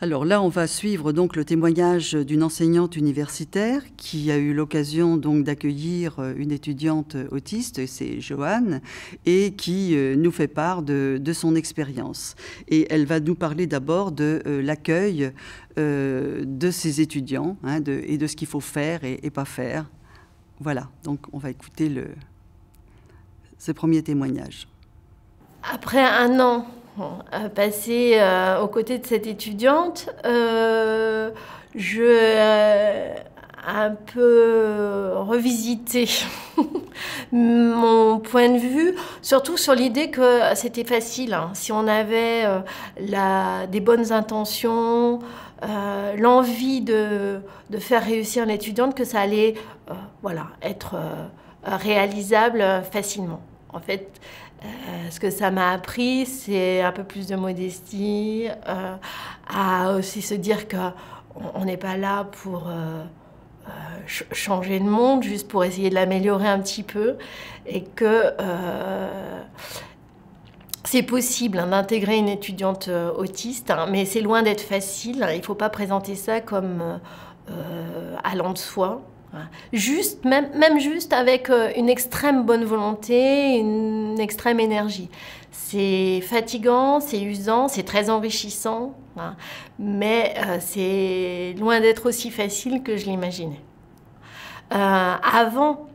Alors là, on va suivre donc le témoignage d'une enseignante universitaire qui a eu l'occasion donc d'accueillir une étudiante autiste, c'est Joanne, et qui nous fait part de son expérience. Et elle va nous parler d'abord de l'accueil de ces étudiants et de ce qu'il faut faire et pas faire. Voilà, donc on va écouter ce premier témoignage. Après un an passé aux côtés de cette étudiante, je un peu revisité mon point de vue, surtout sur l'idée que c'était facile, hein, si on avait des bonnes intentions, l'envie de faire réussir l'étudiante, que ça allait être réalisable facilement. En fait, ce que ça m'a appris, c'est un peu plus de modestie, à aussi se dire qu'on n'est pas là pour changer le monde, juste pour essayer de l'améliorer un petit peu, et que c'est possible d'intégrer une étudiante autiste, hein, mais c'est loin d'être facile. Il ne faut pas présenter ça comme allant de soi. Juste, même juste avec une extrême bonne volonté, une extrême énergie. C'est fatigant, c'est usant, c'est très enrichissant, hein, mais c'est loin d'être aussi facile que je l'imaginais. Avant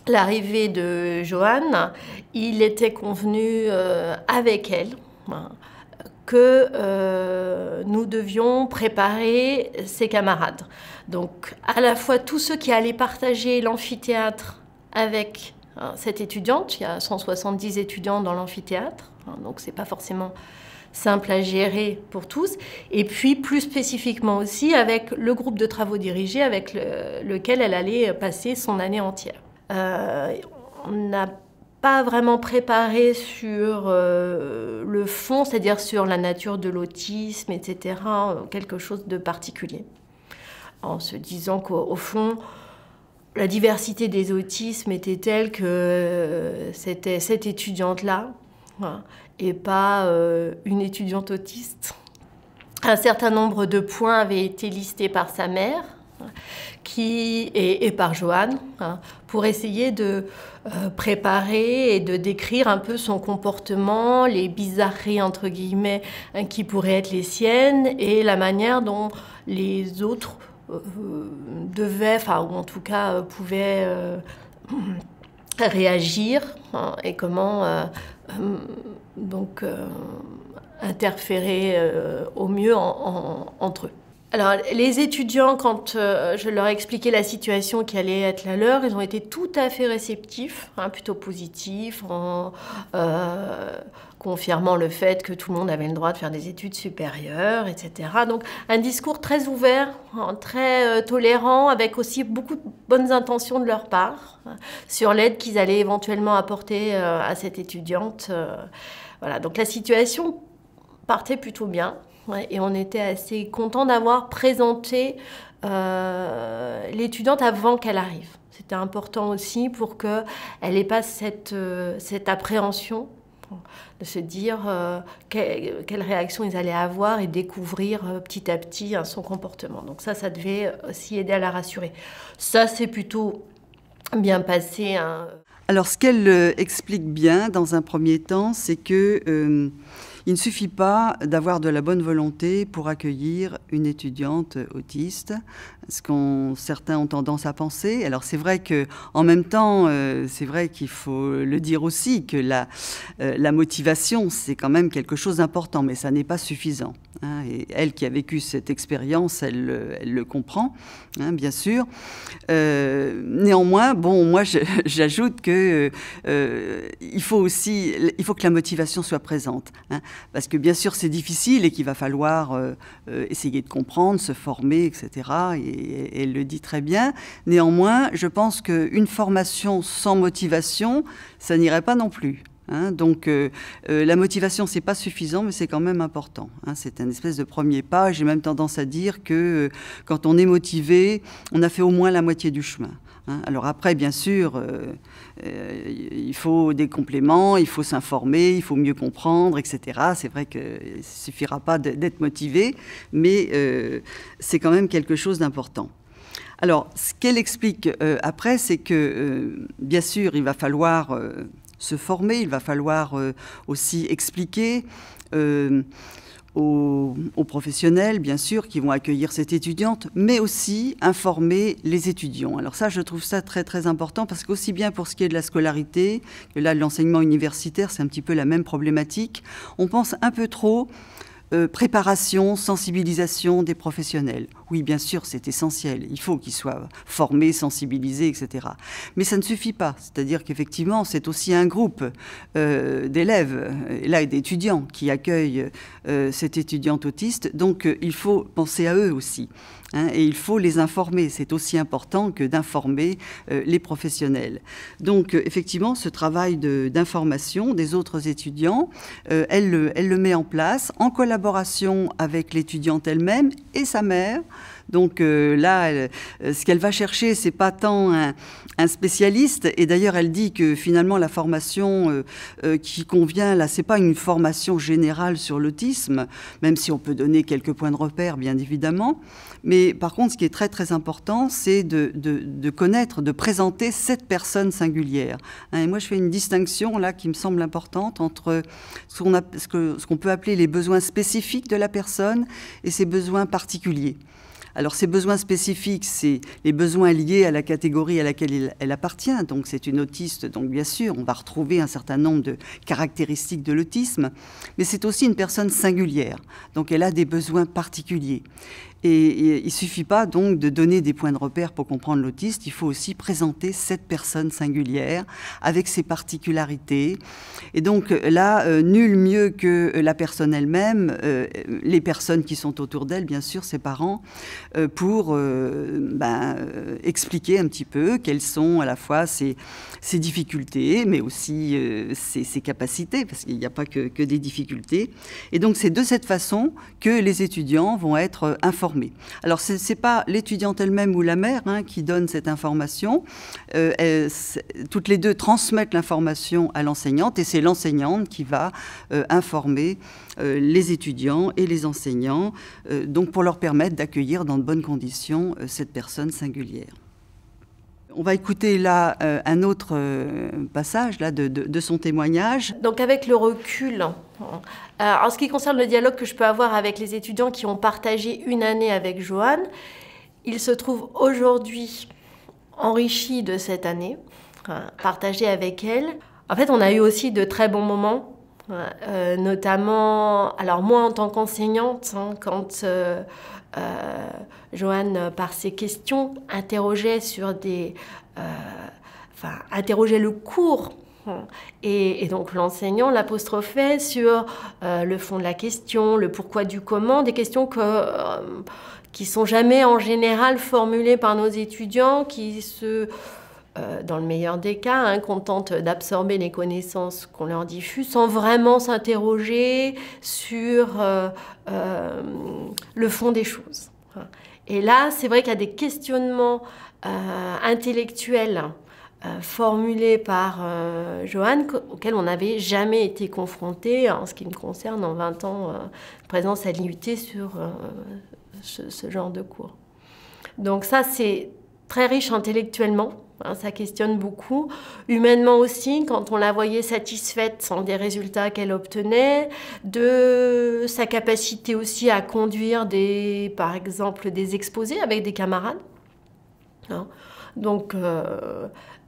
l'arrivée de Joanne, il était convenu avec elle, hein, que nous devions préparer ses camarades. Donc, à la fois tous ceux qui allaient partager l'amphithéâtre avec cette étudiante, il y a 170 étudiants dans l'amphithéâtre, hein, donc c'est pas forcément simple à gérer pour tous, et puis plus spécifiquement aussi avec le groupe de travaux dirigés avec lequel elle allait passer son année entière. On n'a pas vraiment préparé sur le fond, c'est-à-dire sur la nature de l'autisme, etc., quelque chose de particulier. En se disant qu'au fond, la diversité des autismes était telle que c'était cette étudiante-là, et pas une étudiante autiste. Un certain nombre de points avaient été listés par sa mère, et par Joanne, pour essayer de préparer et de décrire un peu son comportement, les bizarreries entre guillemets qui pourraient être les siennes, et la manière dont les autres devaient, ou en tout cas pouvaient réagir, et comment interférer au mieux entre eux. Alors, les étudiants, quand je leur ai expliqué la situation qui allait être la leur, ils ont été tout à fait réceptifs, plutôt positifs, en confirmant le fait que tout le monde avait le droit de faire des études supérieures, etc. Donc, un discours très ouvert, très tolérant, avec aussi beaucoup de bonnes intentions de leur part, sur l'aide qu'ils allaient éventuellement apporter à cette étudiante. Voilà, donc la situation partait plutôt bien. Ouais, et on était assez contents d'avoir présenté l'étudiante avant qu'elle arrive. C'était important aussi pour qu'elle n'ait pas cette appréhension de se dire quelle réaction ils allaient avoir et découvrir petit à petit son comportement. Donc ça devait aussi aider à la rassurer. Ça, c'est plutôt bien passé. Hein. Alors, ce qu'elle explique bien, dans un premier temps, c'est que il ne suffit pas d'avoir de la bonne volonté pour accueillir une étudiante autiste, ce que certains ont tendance à penser. Alors c'est vrai qu'en même temps, c'est vrai qu'il faut le dire aussi, que la motivation, c'est quand même quelque chose d'important, mais ça n'est pas suffisant. Hein, et elle qui a vécu cette expérience, elle le comprend, hein, bien sûr. Néanmoins, bon, moi j'ajoute que il faut que la motivation soit présente. Hein, parce que bien sûr c'est difficile et qu'il va falloir essayer de comprendre, se former, etc. Et elle le dit très bien. Néanmoins, je pense qu'une formation sans motivation, ça n'irait pas non plus. Hein, donc la motivation, c'est pas suffisant, mais c'est quand même important. Hein, c'est un espèce de premier pas. J'ai même tendance à dire que quand on est motivé, on a fait au moins la moitié du chemin. Hein. Alors après, bien sûr, il faut des compléments, il faut s'informer, il faut mieux comprendre, etc. C'est vrai qu'il ne suffira pas d'être motivé, mais c'est quand même quelque chose d'important. Alors, ce qu'elle explique après, c'est que, bien sûr, il va falloir se former, il va falloir aussi expliquer aux professionnels, bien sûr, qui vont accueillir cette étudiante, mais aussi informer les étudiants. Alors ça, je trouve ça très, très important, parce qu'aussi bien pour ce qui est de la scolarité, que là, de l'enseignement universitaire, c'est un petit peu la même problématique, on pense un peu trop préparation, sensibilisation des professionnels. Oui, bien sûr, c'est essentiel. Il faut qu'ils soient formés, sensibilisés, etc. Mais ça ne suffit pas. C'est-à-dire qu'effectivement, c'est aussi un groupe d'élèves, et là, d'étudiants qui accueillent cette étudiante autiste. Donc, il faut penser à eux aussi. Hein, et il faut les informer. C'est aussi important que d'informer les professionnels. Donc, effectivement, ce travail d'information des autres étudiants, elle le met en place en collaboration avec l'étudiante elle-même et sa mère. Donc là, ce qu'elle va chercher, c'est pas tant un spécialiste. Et d'ailleurs, elle dit que finalement, la formation qui convient, là, c'est pas une formation générale sur l'autisme, même si on peut donner quelques points de repère, bien évidemment. Mais par contre, ce qui est très, très important, c'est de connaître, de présenter cette personne singulière. Et moi, je fais une distinction, là, qui me semble importante entre ce qu'on peut appeler les besoins spécifiques de la personne et ses besoins particuliers. Alors, ces besoins spécifiques, c'est les besoins liés à la catégorie à laquelle elle appartient. Donc, c'est une autiste, donc bien sûr, on va retrouver un certain nombre de caractéristiques de l'autisme. Mais c'est aussi une personne singulière. Donc, elle a des besoins particuliers. Et il ne suffit pas donc de donner des points de repère pour comprendre l'autiste, il faut aussi présenter cette personne singulière avec ses particularités. Et donc là, nul mieux que la personne elle-même, les personnes qui sont autour d'elle, bien sûr, ses parents, pour expliquer un petit peu quelles sont à la fois ses difficultés, mais aussi ses capacités, parce qu'il n'y a pas que des difficultés. Et donc c'est de cette façon que les étudiants vont être informés. Alors, ce n'est pas l'étudiante elle-même ou la mère qui donne cette information. Toutes les deux transmettent l'information à l'enseignante et c'est l'enseignante qui va informer les étudiants et les enseignants, donc pour leur permettre d'accueillir dans de bonnes conditions cette personne singulière. On va écouter là un autre passage là, de son témoignage. Donc avec le recul, en ce qui concerne le dialogue que je peux avoir avec les étudiants qui ont partagé une année avec Joanne, il se trouve aujourd'hui enrichi de cette année, partagé avec elle. En fait, on a eu aussi de très bons moments, notamment, alors moi en tant qu'enseignante, quand Joanne, par ses questions, interrogeait sur interrogeait le cours. Et donc l'enseignant l'apostrophait sur le fond de la question, le pourquoi du comment, des questions qui sont jamais en général formulées par nos étudiants, qui dans le meilleur des cas, contentent d'absorber les connaissances qu'on leur diffuse sans vraiment s'interroger sur le fond des choses. Et là, c'est vrai qu'il y a des questionnements intellectuels formulés par Joanne auxquels on n'avait jamais été confronté en ce qui me concerne en 20 ans de présence à l'IUT sur ce genre de cours. Donc ça, c'est très riche intellectuellement. Ça questionne beaucoup. Humainement aussi, quand on la voyait satisfaite des résultats qu'elle obtenait, de sa capacité aussi à conduire par exemple des exposés avec des camarades. Donc,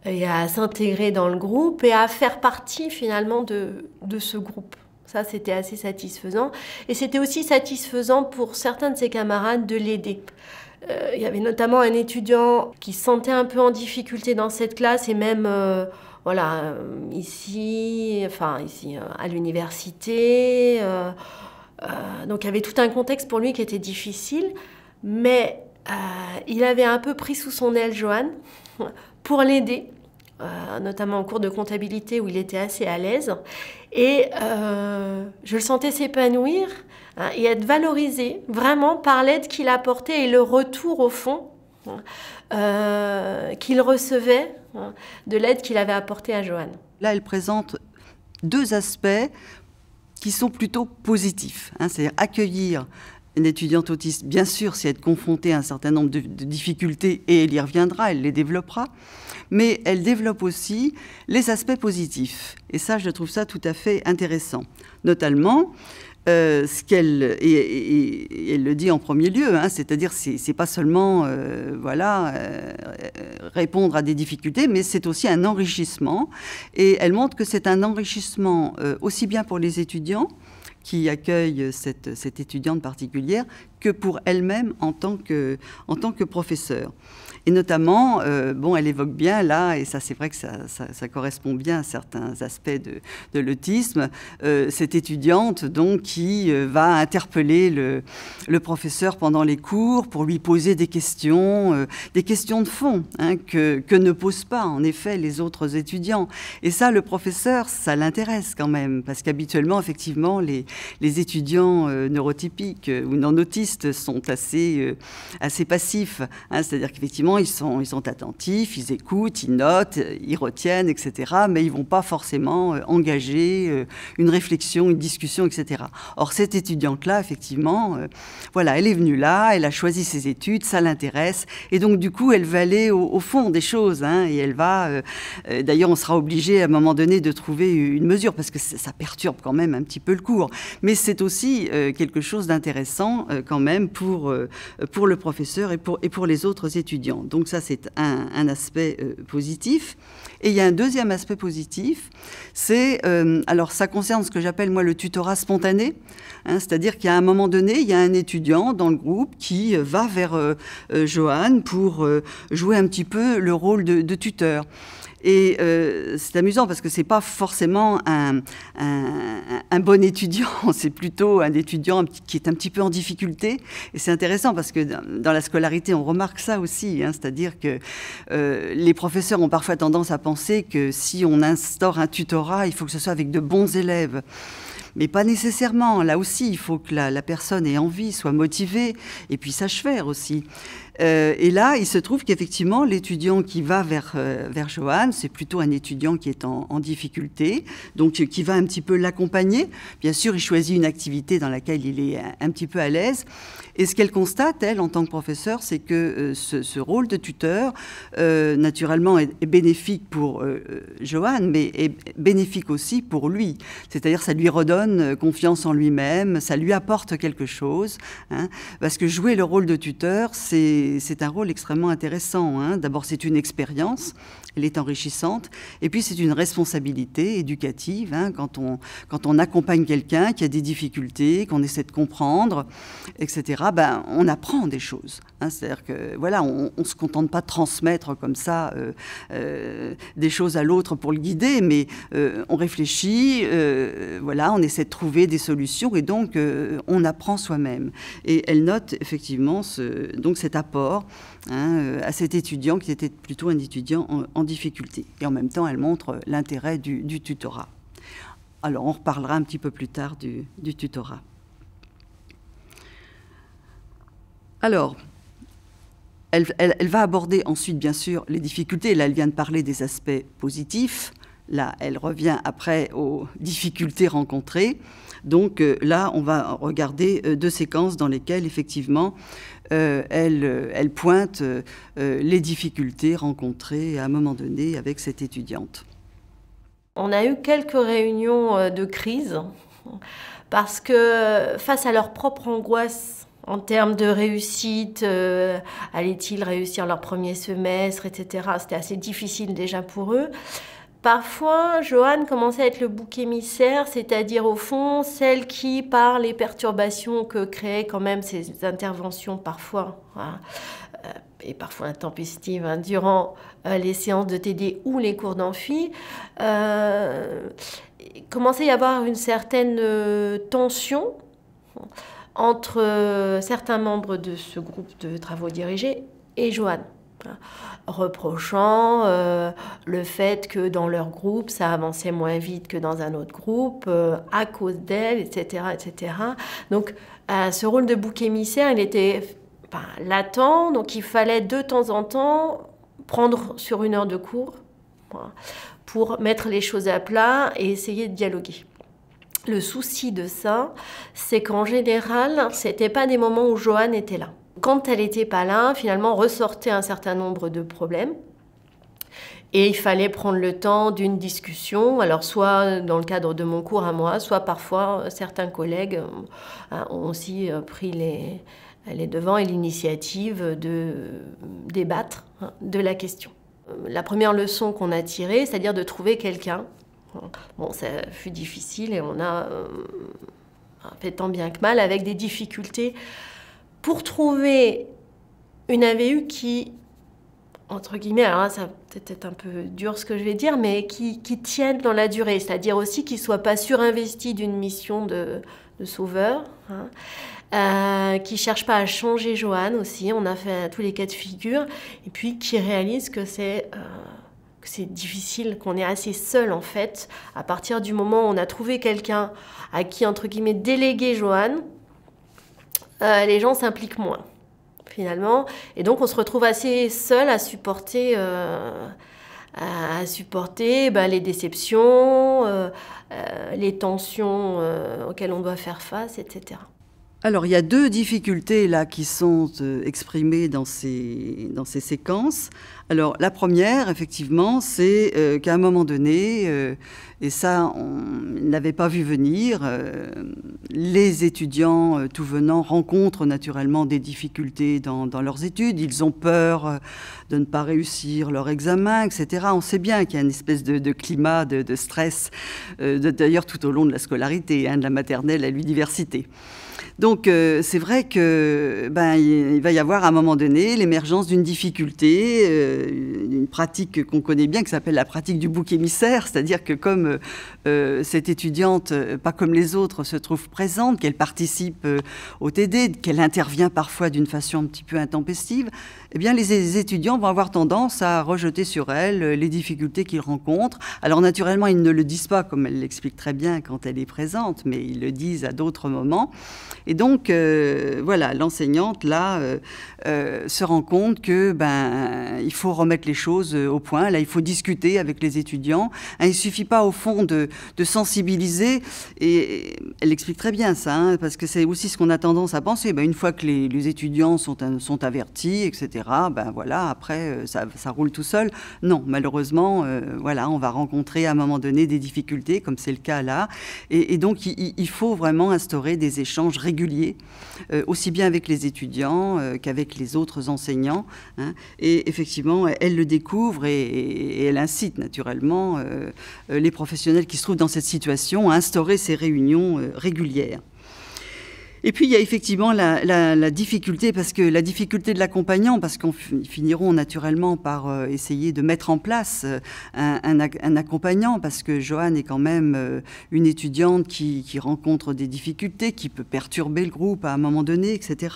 et à s'intégrer dans le groupe et à faire partie finalement de ce groupe. Ça, c'était assez satisfaisant. Et c'était aussi satisfaisant pour certains de ses camarades de l'aider. Il y avait notamment un étudiant qui se sentait un peu en difficulté dans cette classe et même ici à l'université. Donc il y avait tout un contexte pour lui qui était difficile, mais il avait un peu pris sous son aile Joanne pour l'aider notamment en cours de comptabilité où il était assez à l'aise. Et je le sentais s'épanouir et être valorisé vraiment par l'aide qu'il apportait et le retour au fond qu'il recevait de l'aide qu'il avait apportée à Johan. Là, elle présente deux aspects qui sont plutôt positifs, c'est-à-dire accueillir une étudiante autiste, bien sûr, c'est être confrontée à un certain nombre de difficultés, et elle y reviendra, elle les développera, mais elle développe aussi les aspects positifs. Et ça, je trouve ça tout à fait intéressant. Notamment, ce qu'elle, et elle le dit en premier lieu, c'est-à-dire c'est pas seulement répondre à des difficultés, mais c'est aussi un enrichissement. Et elle montre que c'est un enrichissement aussi bien pour les étudiants qui accueillent cette étudiante particulière que pour elle-même en tant que professeur. Et notamment, elle évoque bien là, et ça c'est vrai que ça correspond bien à certains aspects de l'autisme, cette étudiante donc qui va interpeller le professeur pendant les cours pour lui poser des questions de fond que ne posent pas en effet les autres étudiants. Et ça, le professeur, ça l'intéresse quand même, parce qu'habituellement, effectivement, les étudiants neurotypiques ou non autistes sont assez passifs, c'est-à-dire qu'effectivement, ils sont attentifs, ils écoutent, ils notent, ils retiennent, etc. Mais ils ne vont pas forcément engager une réflexion, une discussion, etc. Or, cette étudiante-là, effectivement, elle est venue là, elle a choisi ses études, ça l'intéresse. Et donc, du coup, elle va aller au fond des choses. Et elle va... D'ailleurs, on sera obligé, à un moment donné, de trouver une mesure, parce que ça perturbe quand même un petit peu le cours. Mais c'est aussi quelque chose d'intéressant, quand même, pour le professeur et pour les autres étudiants. Donc ça, c'est un aspect positif. Et il y a un deuxième aspect positif, c'est, alors ça concerne ce que j'appelle moi le tutorat spontané, c'est-à-dire qu'à un moment donné, il y a un étudiant dans le groupe qui va vers Johan pour jouer un petit peu le rôle de tuteur. Et c'est amusant parce que c'est pas forcément un bon étudiant, c'est plutôt un étudiant qui est un petit peu en difficulté. Et c'est intéressant parce que dans la scolarité, on remarque ça aussi, c'est-à-dire que les professeurs ont parfois tendance à penser que si on instaure un tutorat, il faut que ce soit avec de bons élèves. Mais pas nécessairement. Là aussi, il faut que la personne ait envie, soit motivée, et puis sache faire aussi. Et là, il se trouve qu'effectivement, l'étudiant qui va vers Johan, c'est plutôt un étudiant qui est en difficulté, donc qui va un petit peu l'accompagner. Bien sûr, il choisit une activité dans laquelle il est un petit peu à l'aise. Et ce qu'elle constate, elle, en tant que professeure, c'est que ce rôle de tuteur, naturellement, est bénéfique pour Johan, mais est bénéfique aussi pour lui. C'est-à-dire, ça lui redonne confiance en lui-même, ça lui apporte quelque chose. Parce que jouer le rôle de tuteur, c'est un rôle extrêmement intéressant. D'abord, c'est une expérience, elle est enrichissante, et puis c'est une responsabilité éducative. Quand on accompagne quelqu'un qui a des difficultés, qu'on essaie de comprendre, etc., on apprend des choses. C'est-à-dire que on ne se contente pas de transmettre comme ça des choses à l'autre pour le guider, mais on réfléchit, on essaie de trouver des solutions, et donc on apprend soi-même. Et elle note effectivement donc cet apport à cet étudiant qui était plutôt un étudiant en difficulté. Et en même temps, elle montre l'intérêt du tutorat. Alors, on reparlera un petit peu plus tard du tutorat. Alors, elle va aborder ensuite, bien sûr, les difficultés. Là, elle vient de parler des aspects positifs. Là, elle revient après aux difficultés rencontrées. Donc là, on va regarder deux séquences dans lesquelles, effectivement, elle pointe les difficultés rencontrées à un moment donné avec cette étudiante. On a eu quelques réunions de crise parce que face à leur propre angoisse en termes de réussite, allaient-ils réussir leur premier semestre, etc. C'était assez difficile déjà pour eux. Parfois, Johan commençait à être le bouc émissaire, c'est-à-dire au fond, celle qui, par les perturbations que créaient quand même ces interventions parfois, et parfois intempestives, durant les séances de TD ou les cours d'amphi, commençait à y avoir une certaine tension entre certains membres de ce groupe de travaux dirigés et Johan. reprochant le fait que dans leur groupe, ça avançait moins vite que dans un autre groupe, à cause d'elle, etc., etc. Donc, ce rôle de bouc émissaire, il était latent, donc il fallait de temps en temps prendre sur une heure de cours pour mettre les choses à plat et essayer de dialoguer. Le souci de ça, c'est qu'en général, c'était pas des moments où Joanne était là. Quand elle n'était pas là, finalement, ressortait un certain nombre de problèmes. Et il fallait prendre le temps d'une discussion, alors soit dans le cadre de mon cours à moi, soit parfois certains collègues ont aussi pris les devants et l'initiative de débattre de la question. La première leçon qu'on a tirée, c'est-à-dire de trouver quelqu'un. Bon, ça fut difficile et on a fait tant bien que mal avec des difficultés pour trouver une AVU qui, entre guillemets, alors là, ça peut-être un peu dur ce que je vais dire, mais qui tienne dans la durée, c'est-à-dire aussi qui ne soit pas surinvesti d'une mission de sauveur, qui ne cherche pas à changer Joanne aussi, on a fait tous les cas de figure, et puis qui réalise que c'est difficile, qu'on est assez seul en fait, à partir du moment où on a trouvé quelqu'un à qui, entre guillemets, déléguer Joanne, les gens s'impliquent moins, finalement. Et donc, on se retrouve assez seul à supporter, les déceptions, les tensions auxquelles on doit faire face, etc. Alors, il y a deux difficultés là qui sont exprimées dans ces séquences. Alors, la première, effectivement, c'est qu'à un moment donné, et ça, on n'avait pas vu venir, les étudiants tout venant rencontrent naturellement des difficultés dans leurs études. Ils ont peur de ne pas réussir leur examen, etc. On sait bien qu'il y a une espèce de climat de stress, d'ailleurs tout au long de la scolarité, de la maternelle à l'université. Donc, c'est vrai que il va y avoir à un moment donné l'émergence d'une difficulté, une pratique qu'on connaît bien qui s'appelle la pratique du bouc émissaire, c'est-à-dire que comme cette étudiante, pas comme les autres, se trouve présente, qu'elle participe au TD, qu'elle intervient parfois d'une façon un petit peu intempestive, eh bien, les étudiants vont avoir tendance à rejeter sur elle les difficultés qu'ils rencontrent. Alors, naturellement, ils ne le disent pas, comme elle l'explique très bien quand elle est présente, mais ils le disent à d'autres moments. Et donc, voilà, l'enseignante, là, se rend compte que, il faut remettre les choses au point. Là, il faut discuter avec les étudiants. Il ne suffit pas, au fond, de sensibiliser. Et elle explique très bien ça, parce que c'est aussi ce qu'on a tendance à penser. Une fois que les étudiants sont avertis, etc., voilà, après, ça roule tout seul. Non, malheureusement, voilà, on va rencontrer à un moment donné des difficultés, comme c'est le cas là. Et donc, il faut vraiment instaurer des échanges réguliers, aussi bien avec les étudiants qu'avec les autres enseignants. Et effectivement, elle le découvre et elle incite naturellement les professionnels qui se trouvent dans cette situation à instaurer ces réunions régulières. Et puis, il y a effectivement la difficulté, parce que la difficulté de l'accompagnant, parce qu'on finiront naturellement par essayer de mettre en place un accompagnant, parce que Joanne est quand même une étudiante qui rencontre des difficultés, qui peut perturber le groupe à un moment donné, etc.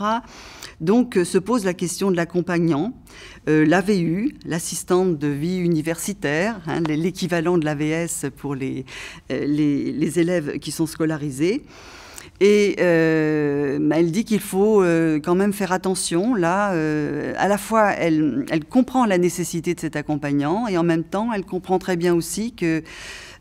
Donc, se pose la question de l'accompagnant. L'AVU, l'assistante de vie universitaire, l'équivalent de l'AVS pour les élèves qui sont scolarisés. Et elle dit qu'il faut quand même faire attention. Là, à la fois, elle comprend la nécessité de cet accompagnant et en même temps, elle comprend très bien aussi que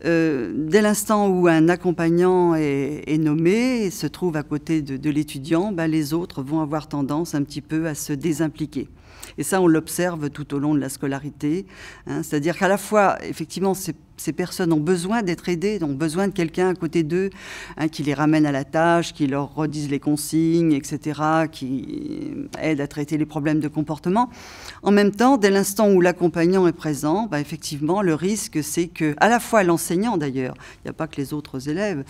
dès l'instant où un accompagnant est nommé et se trouve à côté de l'étudiant, les autres vont avoir tendance un petit peu à se désimpliquer. Et ça, on l'observe tout au long de la scolarité. C'est-à-dire qu'à la fois, effectivement, ces personnes ont besoin d'être aidées, ont besoin de quelqu'un à côté d'eux, qui les ramène à la tâche, qui leur redise les consignes, etc., qui aide à traiter les problèmes de comportement. En même temps, dès l'instant où l'accompagnant est présent, effectivement, le risque, c'est que, à la fois l'enseignant d'ailleurs, il n'y a pas que les autres élèves,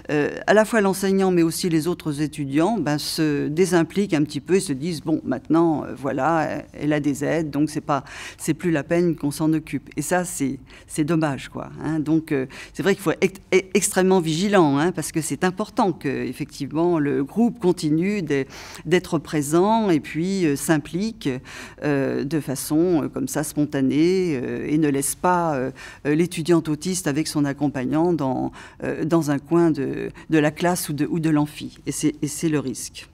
à la fois l'enseignant, mais aussi les autres étudiants, se désimpliquent un petit peu et se disent, bon, maintenant, voilà, elle a des aides, donc c'est plus la peine qu'on s'en occupe. Et ça, c'est dommage, quoi. quoi. Hein. Donc, c'est vrai qu'il faut être extrêmement vigilant, hein, parce que c'est important que, effectivement, le groupe continue d'être présent et puis s'implique de façon comme ça spontanée et ne laisse pas l'étudiante autiste avec son accompagnant dans un coin de la classe ou de l'amphi. Et c'est le risque.